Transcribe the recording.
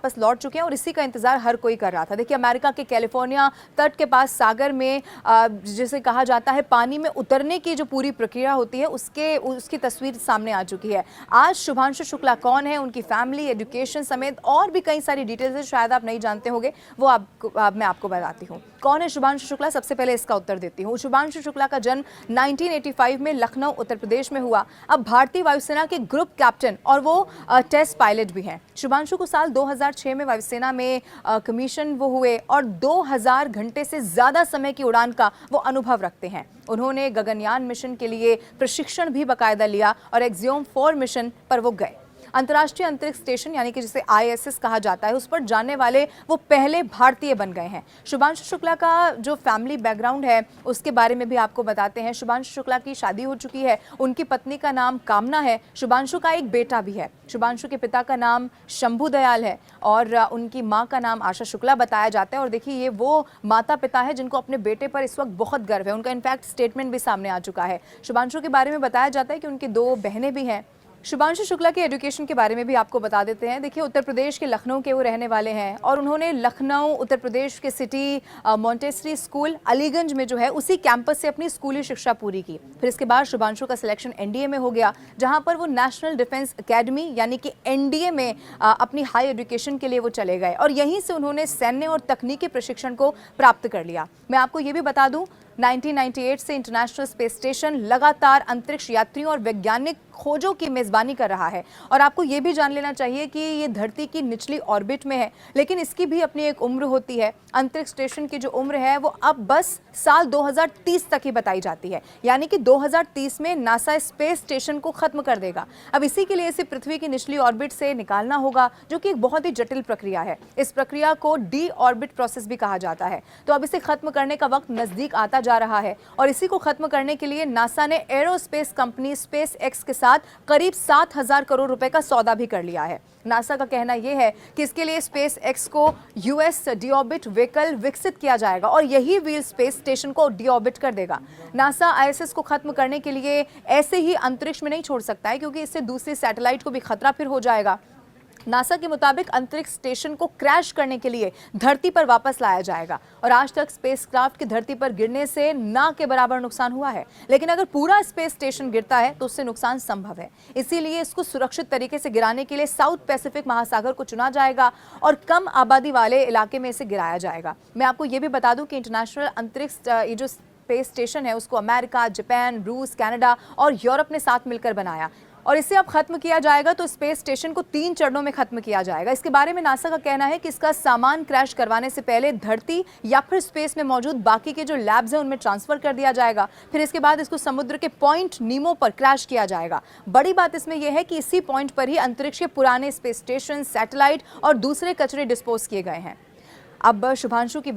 वापस लौट चुके हैं और इसी का इंतजार हर कोई कर रहा था। देखिए, अमेरिका के कैलिफोर्निया तट के पास सागर में जिसे कहा जाता है पानी में उतरने की जो पूरी प्रक्रिया होती है उसकी तस्वीर सामने आ चुकी है। आज शुभांशु शुक्ला कौन है, उनकी फैमिली, एजुकेशन समेत और भी कई सारी डिटेल्स शायद आप नहीं जानते होंगे, वो मैं आपको बताती हूँ। कौन है शुभांशु शुक्ला, सबसे पहले इसका उत्तर देती हूँ। शुभांशु शुक्ला का जन्म 1985 में लखनऊ उत्तर प्रदेश में हुआ। अब भारतीय वायुसेना के ग्रुप कैप्टन और वो टेस्ट पायलट भी हैं। शुभांशु को साल 2006 में वायुसेना में कमीशन वो हुए और 2000 घंटे से ज्यादा समय की उड़ान का वो अनुभव रखते हैं। उन्होंने गगनयान मिशन के लिए प्रशिक्षण भी बाकायदा लिया और एक्सियोम 4 मिशन पर वो गए। अंतर्राष्ट्रीय अंतरिक्ष स्टेशन यानी कि जिसे ISS कहा जाता है, उस पर जाने वाले वो पहले भारतीय बन गए हैं। शुभांशु शुक्ला का जो फैमिली बैकग्राउंड है उसके बारे में भी आपको बताते हैं। शुभांशु शुक्ला की शादी हो चुकी है, उनकी पत्नी का नाम कामना है। शुभांशु का एक बेटा भी है। शुभांशु के पिता का नाम शंभू दयाल है और उनकी माँ का नाम आशा शुक्ला बताया जाता है। और देखिए, ये वो माता पिता है जिनको अपने बेटे पर इस वक्त बहुत गर्व है। उनका इनफैक्ट स्टेटमेंट भी सामने आ चुका है। शुभांशु के बारे में बताया जाता है कि उनकी 2 बहनें भी हैं। शुभांशु शुक्ला के एजुकेशन के बारे में भी आपको बता देते हैं। देखिए, उत्तर प्रदेश के लखनऊ के वो रहने वाले हैं और उन्होंने लखनऊ उत्तर प्रदेश के सिटी मॉन्टेसरी स्कूल अलीगंज में जो है उसी कैंपस से अपनी स्कूली शिक्षा पूरी की। फिर इसके बाद शुभांशु का सिलेक्शन NDA में हो गया, जहां पर वो नेशनल डिफेंस एकेडमी यानी कि NDA में अपनी हाई एजुकेशन के लिए वो चले गए और यहीं से उन्होंने सैन्य और तकनीकी प्रशिक्षण को प्राप्त कर लिया। मैं आपको ये भी बता दूं, 1998 से इंटरनेशनल स्पेस स्टेशन लगातार अंतरिक्ष यात्रियों और वैज्ञानिक खोजों की मेजबानी कर रहा है। और आपको ये भी जान लेना चाहिए कि ये धरती की निचली ऑर्बिट में है, लेकिन इसकी भी अपनी एक उम्र होती है। अंतरिक्ष स्टेशन की जो उम्र है वो अब बस साल 2030 तक ही बताई जाती है, यानी कि 2030 में नासा स्पेस स्टेशन को खत्म कर देगा। अब इसी के लिए इसे पृथ्वी की निचली ऑर्बिट से निकालना होगा, जो कि एक बहुत ही जटिल प्रक्रिया है। इस प्रक्रिया को डी ऑर्बिट प्रोसेस भी कहा जाता है। तो अब इसे खत्म करने का वक्त नजदीक आता जा रहा है और इसी को खत्म करने के लिए नासा ने एरोस्पेस कंपनी SpaceX के साथ करीब 7,000 करोड़ रुपए का सौदा भी कर लिया है। नासा का कहना यह है कि इसके लिए SpaceX को US डीऑर्बिट व्हीकल विकसित किया जाएगा और यही व्हील स्पेस स्टेशन को डीऑर्बिट कर देगा। नासा ISS को खत्म करने के लिए ऐसे ही अंतरिक्ष में नहीं छोड़ सकता है, क्योंकि इससे दूसरी सैटेलाइट को भी खतरा फिर हो जाएगा। नासा के मुताबिक अंतरिक्ष स्टेशन को क्रैश करने के लिए धरती पर वापस लाया जाएगा और आज तक स्पेसक्राफ्ट की धरती पर गिरने से ना के बराबर नुकसान हुआ है, लेकिन अगर पूरा स्पेस स्टेशन गिरता है तो उससे नुकसान संभव है। इसीलिए इसको सुरक्षित तरीके से गिराने के लिए साउथ पैसिफिक महासागर को चुना जाएगा और कम आबादी वाले इलाके में इसे गिराया जाएगा। मैं आपको ये भी बता दूं कि इंटरनेशनल अंतरिक्ष ये जो स्पेस स्टेशन है उसको अमेरिका, जापान, रूस, कनाडा और यूरोप ने साथ मिलकर बनाया और इसे अब खत्म किया जाएगा। तो स्पेस स्टेशन को 3 चरणों में खत्म किया जाएगा। इसके बारे में नासा का कहना है कि इसका सामान क्रैश करवाने से पहले धरती या फिर स्पेस में मौजूद बाकी के जो लैब्स हैं उनमें ट्रांसफर कर दिया जाएगा। फिर इसके बाद इसको समुद्र के पॉइंट नीमो पर क्रैश किया जाएगा। बड़ी बात इसमें यह है कि इसी पॉइंट पर ही अंतरिक्ष के पुराने स्पेस स्टेशन, सैटेलाइट और दूसरे कचरे डिस्पोज किए गए हैं। अब शुभांशु की